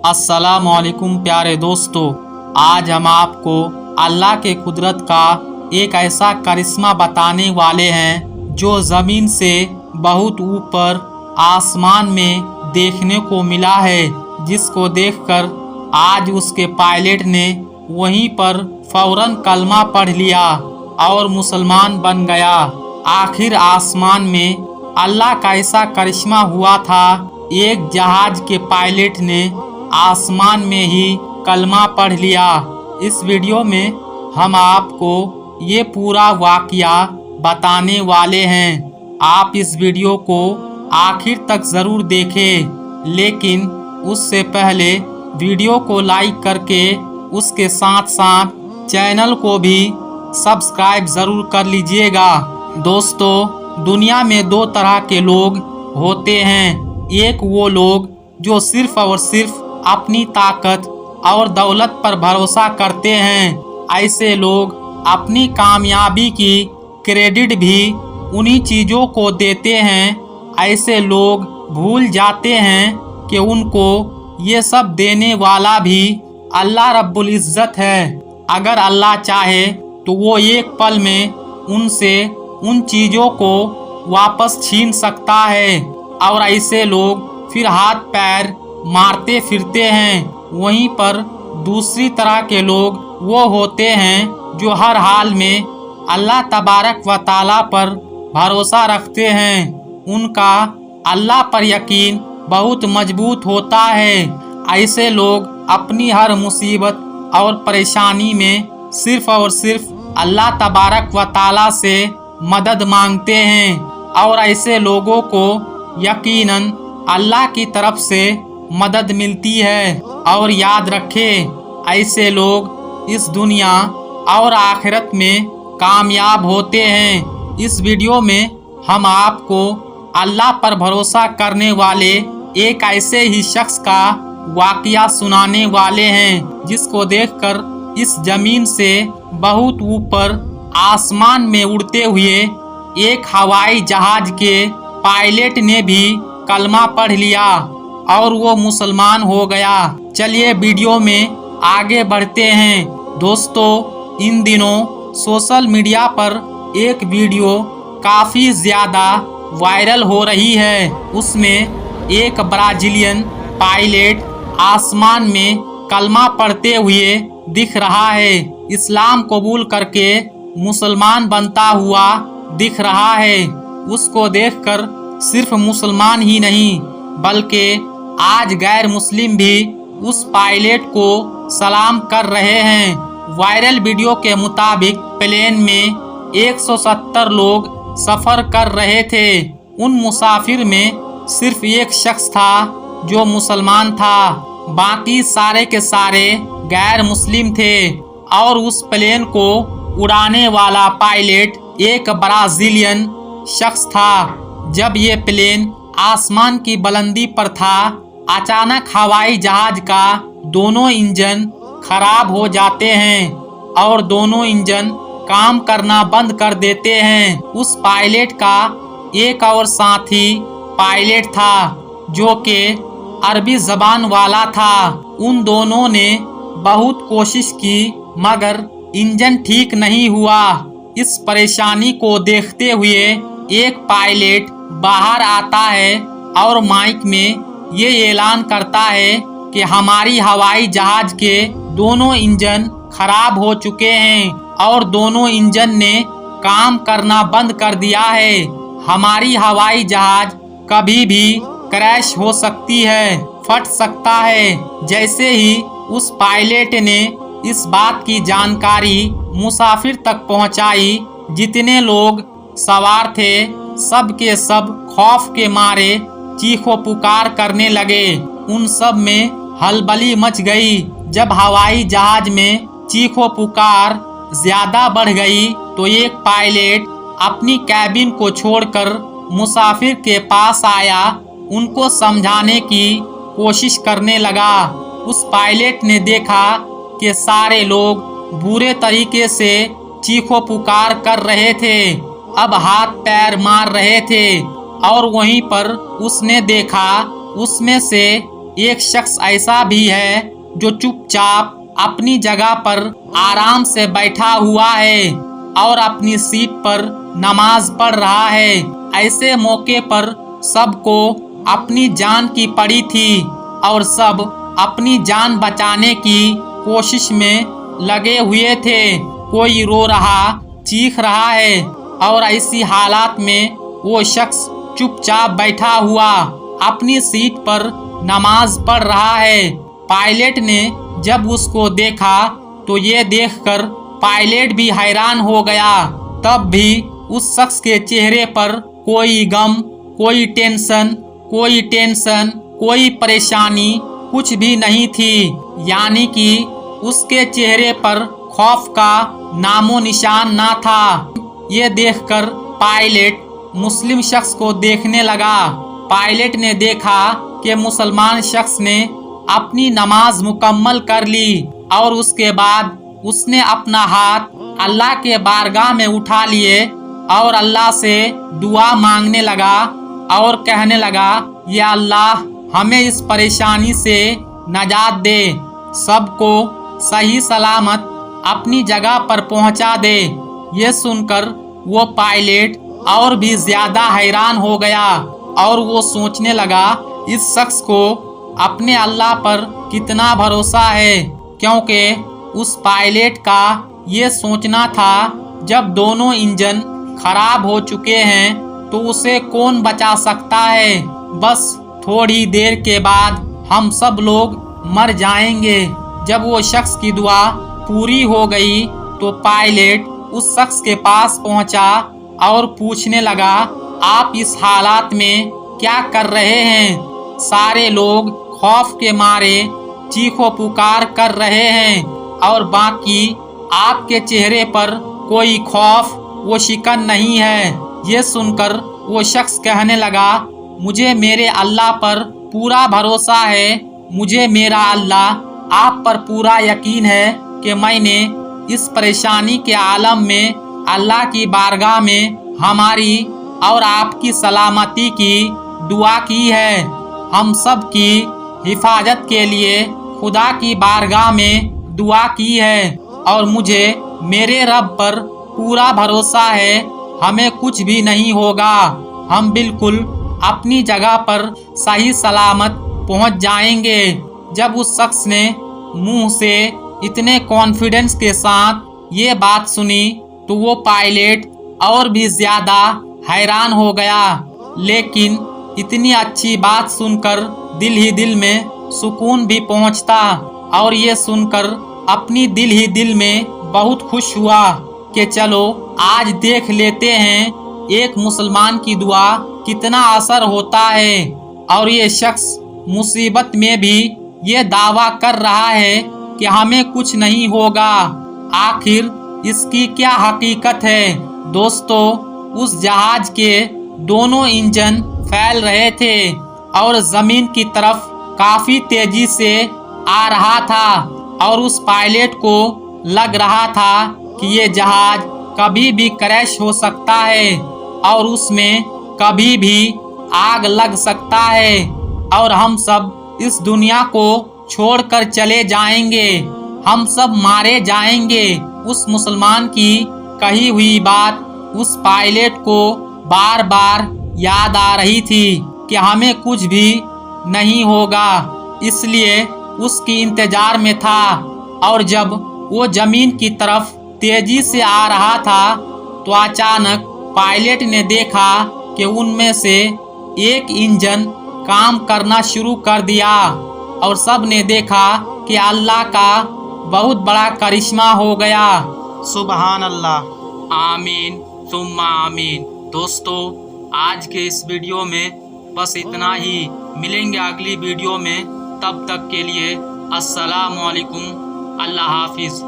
अस्सलाम वालेकुम प्यारे दोस्तों, आज हम आपको अल्लाह के कुदरत का एक ऐसा करिश्मा बताने वाले हैं जो ज़मीन से बहुत ऊपर आसमान में देखने को मिला है, जिसको देखकर आज उसके पायलट ने वहीं पर फौरन कलमा पढ़ लिया और मुसलमान बन गया। आखिर आसमान में अल्लाह का ऐसा करिश्मा हुआ था, एक जहाज के पायलट ने आसमान में ही कलमा पढ़ लिया। इस वीडियो में हम आपको ये पूरा वाकया बताने वाले हैं। आप इस वीडियो को आखिर तक ज़रूर देखें, लेकिन उससे पहले वीडियो को लाइक करके उसके साथ साथ चैनल को भी सब्सक्राइब ज़रूर कर लीजिएगा। दोस्तों, दुनिया में दो तरह के लोग होते हैं। एक वो लोग जो सिर्फ और सिर्फ अपनी ताकत और दौलत पर भरोसा करते हैं। ऐसे लोग अपनी कामयाबी की क्रेडिट भी उन्हीं चीज़ों को देते हैं। ऐसे लोग भूल जाते हैं कि उनको ये सब देने वाला भी अल्लाह रब्बुल इज़्ज़त है। अगर अल्लाह चाहे तो वो एक पल में उनसे उन चीज़ों को वापस छीन सकता है, और ऐसे लोग फिर हाथ पैर मारते फिरते हैं। वहीं पर दूसरी तरह के लोग वो होते हैं जो हर हाल में अल्लाह तबारक व ताला पर भरोसा रखते हैं। उनका अल्लाह पर यकीन बहुत मजबूत होता है। ऐसे लोग अपनी हर मुसीबत और परेशानी में सिर्फ और सिर्फ अल्लाह तबारक व ताला से मदद मांगते हैं, और ऐसे लोगों को यकीनन अल्लाह की तरफ से मदद मिलती है। और याद रखें, ऐसे लोग इस दुनिया और आखिरत में कामयाब होते हैं। इस वीडियो में हम आपको अल्लाह पर भरोसा करने वाले एक ऐसे ही शख्स का वाकया सुनाने वाले हैं, जिसको देखकर इस जमीन से बहुत ऊपर आसमान में उड़ते हुए एक हवाई जहाज के पायलट ने भी कलमा पढ़ लिया और वो मुसलमान हो गया। चलिए वीडियो में आगे बढ़ते हैं। दोस्तों, इन दिनों सोशल मीडिया पर एक वीडियो काफ़ी ज़्यादा वायरल हो रही है। उसमें एक ब्राज़ीलियन पायलट आसमान में कलमा पढ़ते हुए दिख रहा है। इस्लाम कबूल करके मुसलमान बनता हुआ दिख रहा है। उसको देखकर सिर्फ मुसलमान ही नहीं बल्कि आज गैर मुस्लिम भी उस पायलट को सलाम कर रहे हैं। वायरल वीडियो के मुताबिक प्लेन में 170 लोग सफ़र कर रहे थे। उन मुसाफिर में सिर्फ एक शख्स था जो मुसलमान था, बाकी सारे के सारे गैर मुस्लिम थे। और उस प्लेन को उड़ाने वाला पायलट एक ब्राज़ीलियन शख्स था। जब ये प्लेन आसमान की बुलंदी पर था, अचानक हवाई जहाज का दोनों इंजन खराब हो जाते हैं और दोनों इंजन काम करना बंद कर देते हैं। उस पायलट का एक और साथी पायलट था जो कि अरबी ज़बान वाला था। उन दोनों ने बहुत कोशिश की मगर इंजन ठीक नहीं हुआ। इस परेशानी को देखते हुए एक पायलट बाहर आता है और माइक में ये ऐलान करता है कि हमारी हवाई जहाज के दोनों इंजन खराब हो चुके हैं और दोनों इंजन ने काम करना बंद कर दिया है। हमारी हवाई जहाज कभी भी क्रैश हो सकती है, फट सकता है। जैसे ही उस पायलट ने इस बात की जानकारी मुसाफिर तक पहुंचाई, जितने लोग सवार थे सब के सब खौफ के मारे चीखो पुकार करने लगे। उन सब में हलबली मच गई। जब हवाई जहाज में चीखो पुकार ज्यादा बढ़ गई तो एक पायलट अपनी कैबिन को छोड़कर मुसाफिर के पास आया, उनको समझाने की कोशिश करने लगा। उस पायलट ने देखा कि सारे लोग बुरे तरीके से चीखो पुकार कर रहे थे, अब हाथ पैर मार रहे थे। और वहीं पर उसने देखा उसमें से ایک شخص ایسا بھی ہے جو چپ چاپ اپنی جگہ پر آرام سے بیٹھا ہوا ہے اور اپنی سیٹ پر نماز پڑھ رہا ہے۔ ایسے موقع پر سب کو اپنی جان کی پڑی تھی اور سب اپنی جان بچانے کی کوشش میں لگے ہوئے تھے۔ کوئی رو رہا، چیخ رہا ہے اور ایسی حالات میں وہ شخص چپ چاپ بیٹھا ہوا اپنی سیٹ پر نماز پڑھ رہا ہے۔ پائلٹ نے جب اس کو دیکھا تو یہ دیکھ کر پائلٹ بھی حیران ہو گیا۔ تب بھی اس شخص کے چہرے پر کوئی غم، کوئی ٹینشن، کوئی پریشانی کچھ بھی نہیں تھی، یعنی کہ اس کے چہرے پر خوف کا نام و نشان نہ تھا۔ یہ دیکھ کر پائلٹ مسلم شخص کو دیکھنے لگا۔ پائلٹ نے دیکھا کہ مسلمان شخص نے اپنی نماز مکمل کر لی اور اس کے بعد اس نے اپنا ہاتھ اللہ کے بارگاہ میں اٹھا لیے اور اللہ سے دعا مانگنے لگا اور کہنے لگا، یا اللہ ہمیں اس پریشانی سے نجات دے، سب کو صحیح سلامت اپنی جگہ پر پہنچا دے۔ یہ سن کر وہ پائلٹ اور بھی زیادہ حیران ہو گیا اور وہ سوچنے لگا اس شخص کو اپنے اللہ پر کتنا بھروسہ ہے، کیونکہ اس پائلٹ کا یہ سوچنا تھا جب دونوں انجن خراب ہو چکے ہیں تو اسے کون بچا سکتا ہے، بس تھوڑی دیر کے بعد ہم سب لوگ مر جائیں گے۔ جب وہ شخص کی دعا پوری ہو گئی تو پائلٹ اس شخص کے پاس پہنچا اور پوچھنے لگا، آپ اس حالات میں کیا کر رہے ہیں؟ سارے لوگ خوف کے مارے چیخ و پکار کر رہے ہیں اور باقی آپ کے چہرے پر کوئی خوف و شکن نہیں ہے۔ یہ سن کر وہ شخص کہنے لگا، مجھے میرے اللہ پر پورا بھروسہ ہے، مجھے میرا اللہ آپ پر پورا یقین ہے کہ میں نے اس پریشانی کے عالم میں اللہ کی بارگاہ میں ہماری اور آپ کی سلامتی کی دعا کی ہے، ہم سب کی حفاظت کے لیے خدا کی بارگاہ میں دعا کی ہے اور مجھے میرے رب پر پورا بھروسہ ہے ہمیں کچھ بھی نہیں ہوگا، ہم بالکل اپنی جگہ پر صحیح سلامت پہنچ جائیں گے۔ جب اس شخص نے منہ سے اتنے کانفیڈنس کے ساتھ یہ بات سنی تو وہ پائلٹ اور بھی زیادہ حیران ہو گیا، لیکن اتنی اچھی بات سن کر دل ہی دل میں سکون بھی پہنچتا اور یہ سن کر اپنی دل ہی دل میں بہت خوش ہوا کہ چلو آج دیکھ لیتے ہیں ایک مسلمان کی دعا کتنا اثر ہوتا ہے، اور یہ شخص مصیبت میں بھی یہ دعویٰ کر رہا ہے کہ ہمیں کچھ نہیں ہوگا۔ آخر اس کی کیا حقیقت ہے؟ دوستو، اس جہاز کے دونوں انجن پھیل رہے تھے اور زمین کی طرف کافی تیزی سے آ رہا تھا اور اس پائلٹ کو لگ رہا تھا کہ یہ جہاز کبھی بھی کریش ہو سکتا ہے اور اس میں کبھی بھی آگ لگ سکتا ہے اور ہم سب اس دنیا کو چھوڑ کر چلے جائیں گے، ہم سب مارے جائیں گے۔ اس مسلمان کی کہی ہوئی بات اس پائلٹ کو بار بار یاد آ رہی تھی کہ ہمیں کچھ بھی نہیں ہوگا، اس لیے اس کی انتظار میں تھا، اور جب وہ زمین کی طرف تیزی سے آ رہا تھا تو اچانک پائلٹ نے دیکھا کہ ان میں سے ایک انجن کام کرنا شروع کر دیا اور سب نے دیکھا کہ اللہ کا بہت بڑا کرشمہ ہو گیا۔ سبحان اللہ، آمین ثم آمین۔ دوستو، آج کے اس ویڈیو میں بس اتنا ہی، ملیں گے اگلی ویڈیو میں، تب تک کے لیے السلام علیکم، اللہ حافظ۔